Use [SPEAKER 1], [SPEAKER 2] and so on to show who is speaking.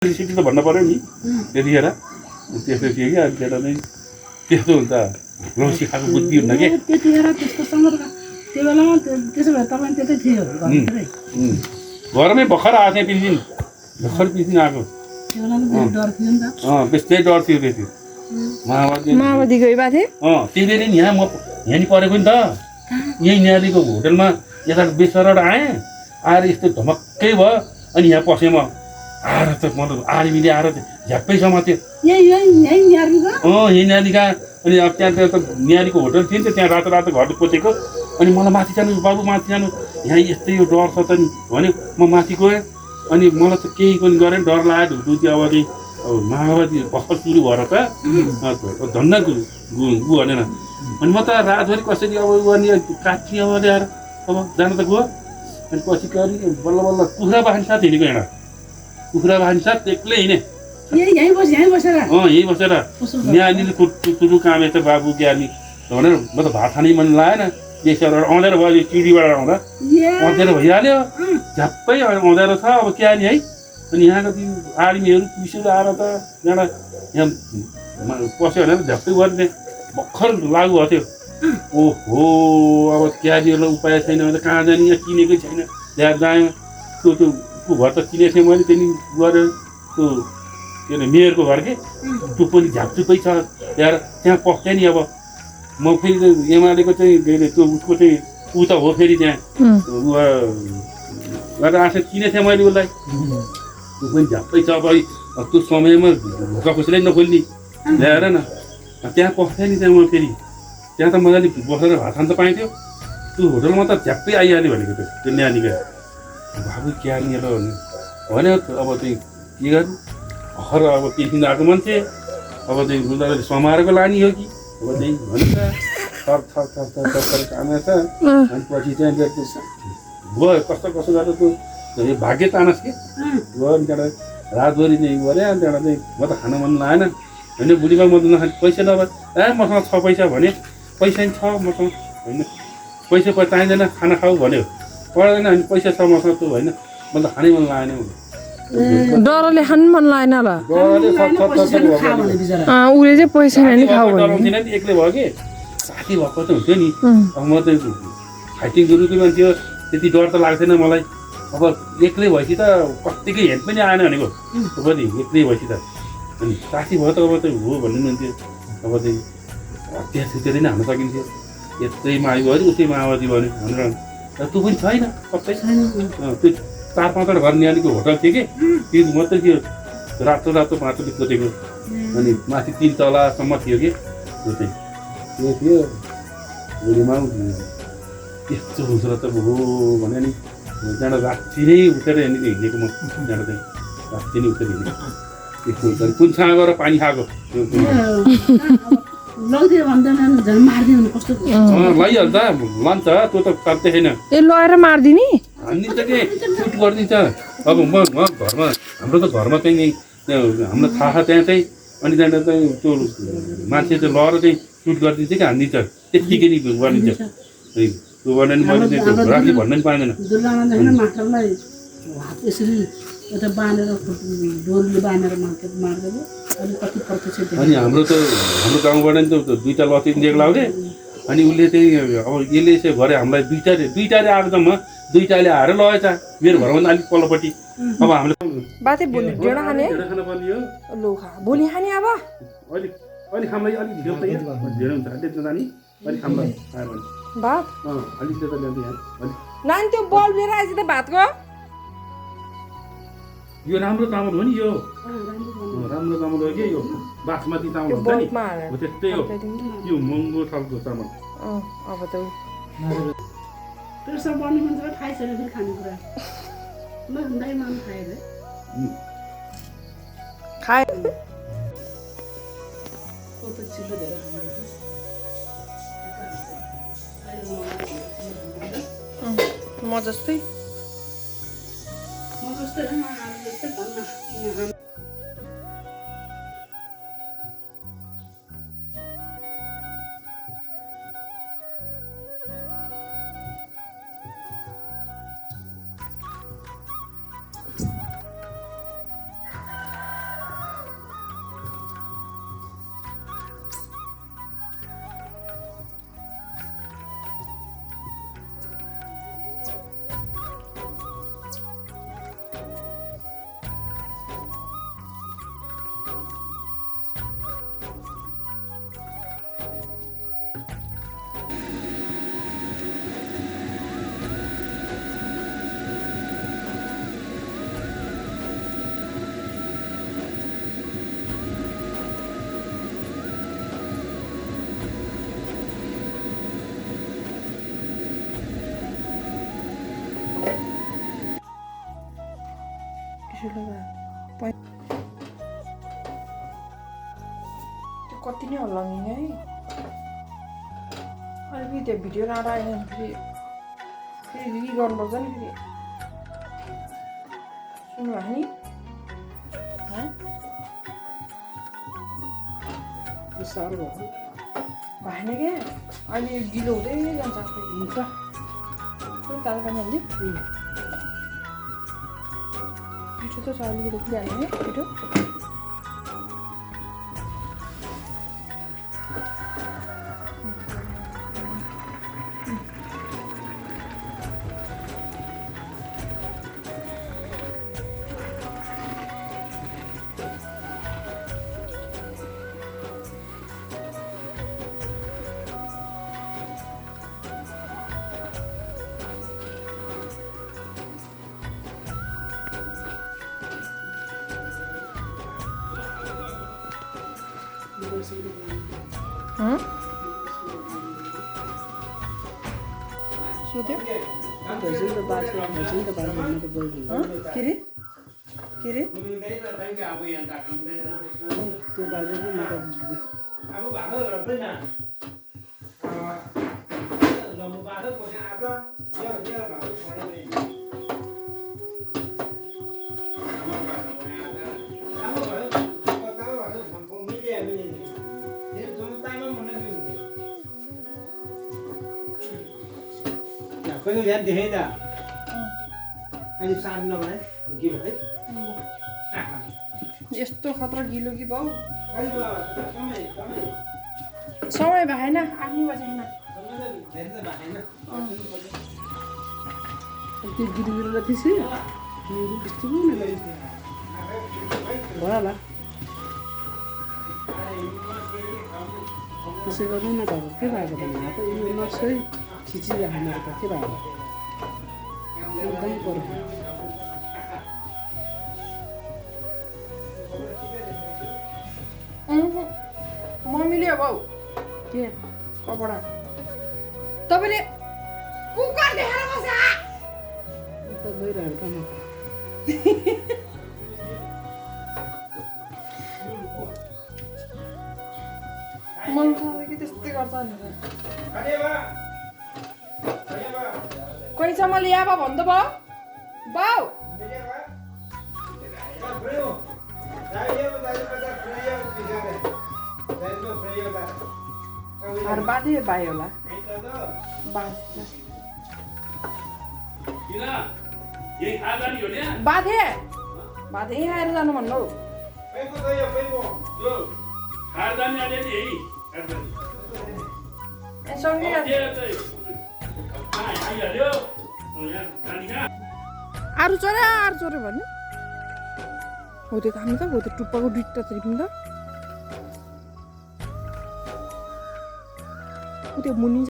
[SPEAKER 1] city त भन्नु पर्यो नि त्यतिखेर त्यस्तो थियो कि अनि केटा चाहिँ त्यस्तो हुन्छ रौसी खाएको बुद्धि हुन्न कि
[SPEAKER 2] त्यतिखेर त्यस्तोसँग त्यो बेलामा त्यसो भए तपाईँ त्यतै थियो घरभित्रै
[SPEAKER 1] घरमै भर्खर आएको थिएँ पिस दिन भर्खर पिस दिन आएको
[SPEAKER 2] त्यो बेलामा डर थियो नि त
[SPEAKER 1] त्यही डर थियो त्यति
[SPEAKER 3] माओवादी गइरहेको थिएँ
[SPEAKER 1] त्यही बेला नि यहाँ म यहाँ नि परेको नि त यही न्यालीको होटलमा यता बेसरबाट आएँ आएर यस्तो धमक्कै भयो अनि यहाँ पसेँ म आएर त मतलब आर्मीले आएर झ्याप्पै समात्यो यही न्यालीका अनि अब त्यहाँ त न्यालीको होटल थियो नि त त्यहाँ रातो रातो घर पोतेको अनि मलाई माथि जानु बाबु माथि जानु यहाँ यस्तै यो डर छ त नि भन्यो म माथि गएँ अनि मलाई त केही पनि गरेन डर लाग्यो ढुटुती अब चाहिँ माओवादी भर्खर सुरु भएर त धन्न गु भनेन अनि म त रातभरि कसरी अब गर्ने काट्ने अब ल्याएर अब जान त गयो अनि पछि गरी बल्ल बल्ल कुखुरा बाख्ने साथ हिँडेको यहाँ कुखुरा बाख्ने साथ एक्लै हिँडेँ यहीँ बसेर न्यालीले कुटु कामेछ बाबु क्यानी भनेर म त भात खानै मन लागेन बेसरबाट आउँदैन भयो चिडीबाट आउँदा अँधेर भइहाल्यो झ्याप्पै अँधेरो छ अब क्यानी है अनि यहाँको ती आर्मीहरू पुलिसहरू आएर त यहाँ पस्यो भनेर झ्याप्पै गर्ने भर्खर लागु भएको थियो ओहो अब क्यारीहरूलाई उपाय छैन भने त कहाँ जाने यहाँ चिनेकै छैन त्यहाँ जाएँ त्यो घर त चिनेको थिएँ मैले त्यहाँदेखि गएर त्यो के अरे मेयरको घर के त्यो पनि झापचुपै छ त्यहाँ पस्थेँ नि अब म फेरि एमालेको चाहिँ के अरे त्यो उसको चाहिँ ऊ त हो फेरि त्यहाँ गरेर आएको चिनेको थिएँ मैले उसलाई त्यो पनि झ्याप्पै छ अब त्यो समयमा ढोका कसैलाई नखोल्ने ल्याएर न त्यहाँ पस्थेँ नि त्यहाँ म फेरि त्यहाँ त मजाले बसेर भात खान त पाइन्थ्यो त्यो होटलमा त झ्याप्पै आइहाल्यो भनेको त्यो न्यानीको बाबु क्या नि भन्यो अब चाहिँ के गर्नु भर्खर अब पिर्खिँदा आएको मान्छे अब चाहिँ उनीहरूले समारेको लाने हो कि अब चाहिँ भन्छ थर थर थर थर थर थर ताना छ अनि पछि चाहिँ गयो कस्तो कस्तो गरेर त्यो भाग्य तानस के गयो अनि त्यहाँबाट रातभरि चाहिँ गऱ्यो अनि त्यहाँबाट चाहिँ म त खान मन लागेन होइन बुढीमा म त नखाने पैसा नभए मसँग 6 पैसा भने पैसा नि छ मसँग होइन पैसा चाहिँदैन खाना खाऊ भन्यो पर्दैन अनि पैसा छ मसँग त्यो होइन म त खानै मन लागेन
[SPEAKER 3] डरले खानु मन लागेन ल उसले चाहिँ पैसा नि खाऊ
[SPEAKER 1] डराउँथिन नि एक्लै भयो कि साथी भएको त हुन्थ्यो नि अब म त फाइटिङ गुरुकै मान्छे हो त्यति डर त लाग्थेन मलाई अब एक्लै भएपछि त कत्तिकै हेड पनि आएन भनेको पनि एक्लै भएपछि त अनि साथी भयो त अब चाहिँ हो भन्नु हुन्थ्यो अब चाहिँ हतियार सुतेरै नै हाल्न सकिन्थ्यो यस्तै माओवादी भयो उसै माओवादी भन्यो भनेर त्यो पनि छैन कतै त्यो 4-5 घर न्यालीको होटल थियो कि त्यो मात्रै थियो रातो रातो माटोले पोतेको अनि माथि 3 तलासम्म थियो कि त्यो चाहिँ त्यो थियो भोलिमा यस्तो हुन्छ र त हो भने नि त्यहाँबाट राति नै उठेर हिँडेको म त्यहाँबाट चाहिँ राति नै उठेर हिँडेको त्यस्तो हुन्छ कुनसँग गएर पानी खाएको लैहाल्छ लन्छ त्यो त काट्दै छैन
[SPEAKER 3] ए लगेर मार्दिने
[SPEAKER 1] हानिदिन्छ कि सुट गरिदिन्छ अब म घरमा हाम्रो त घरमा चाहिँ नि हामीलाई थाहा त्यहाँ चाहिँ अनि त्यहाँबाट चाहिँ त्यो मान्छे चाहिँ लगेर चाहिँ सुट गरिदिन्छ कि हानिदिन्छ त्यत्तिकै नि गरिदिन्छ त्यो गर्ने नि मैले राख्ने भन्नु नि पाएन
[SPEAKER 2] एउटा बाँधेर डोरीले बाँधेर मार्देको अनि कति प्रत्यक्ष
[SPEAKER 1] अनि हाम्रो गाउँबाट नि त 2टा लती दिएको लाउँथे अनि उसले चाहिँ अब यसले चाहिँ गरे हामीलाई दुईटाले आएर त म 2टाले आएर लगेछ मेरो घरमा अलिक पल्लोपट्टि अब हामीले
[SPEAKER 3] बाते भोलि ढेँडा खाने
[SPEAKER 1] खान पर्ने हो
[SPEAKER 3] लो खा भोलि खाने अब
[SPEAKER 1] अलिक हामीलाई अलिक ढेउ त यहाँ धेरै हुन्छ अलिक जाने अलिक हामीलाई आयो भने
[SPEAKER 3] भात
[SPEAKER 1] अलिक त ल्याउँदै यहाँ अलिक
[SPEAKER 3] नानी त्यो बल लिएर आएछ त भातको
[SPEAKER 1] यो राम्रो चामल हो नि यो राम्रो चामल हो कि यो बासमती चामल हुन्छ नि हो त्यस्तै हो यो महँगो खालको चामल
[SPEAKER 3] अब त
[SPEAKER 2] त्यो सब बन्ने मान्छे थाहै छैन फेरि खानेकुरा ल दाइ मान खाएर
[SPEAKER 3] खाए
[SPEAKER 2] कस्तो छिटो धेरै
[SPEAKER 3] म जस्तै त्यो कति नै हल्लाउने है अनि फेरि त्यो भिडियो राडा आएन भने फेरि रि गर्नुपर्छ नि फेरि सुन्नु भयो नि
[SPEAKER 2] साह्रो भयो
[SPEAKER 3] भएन क्या अहिले यो गिलो हुँदै जान्छ आफै
[SPEAKER 2] हुन्छ
[SPEAKER 3] सुन ताजा पानी हाल्ने पिठो त छ अलिकति हाल्ने है पिठो सोध्यो
[SPEAKER 2] भैँसी त बाँच्यो भैँसी त बाँच्यो म त बोल्नु
[SPEAKER 3] के अरे
[SPEAKER 2] त्यो बाजे चाहिँ म त
[SPEAKER 4] कहिले ध्यान देखेँ त अहिले सानो नभए के भयो
[SPEAKER 3] यस्तो खतरा गिलो कि भाउ समय भएन 8 बजे होइन
[SPEAKER 2] त्यो गिरिगिरीलाई त्यसै त्यस्तो भयो होला त्यसै गर्नु न त अब के भएको त यहाँ त यो नर्सै खिचिराख्नु त के भएको एकदम पर्यो
[SPEAKER 3] मम्मीले भाउ
[SPEAKER 2] के
[SPEAKER 3] कपडा तपाईँले कुकर देखाएर बस्छ
[SPEAKER 2] त गइरहेको त म
[SPEAKER 3] मन खाँदा कि त्यस्तै गर्छ नि कैसम्म ल्या बा भन्नु त भाउ भाउ अरू बाधे बायो होला
[SPEAKER 1] किन यही खाएर जाने हो नि
[SPEAKER 3] बाधे बाधे यहीँ आएर जानु भन्नु हौ
[SPEAKER 1] त्यो खाएर जाने अलिअलि यही खाएर जाने
[SPEAKER 3] सँगै
[SPEAKER 1] आइहाल्यो यहाँ जाने कहाँ
[SPEAKER 3] आरु चोरे भन्नु हो त्यो खानु त हो त्यो टुप्पाको दुईटा त्रिपिङ त त्यो मुनि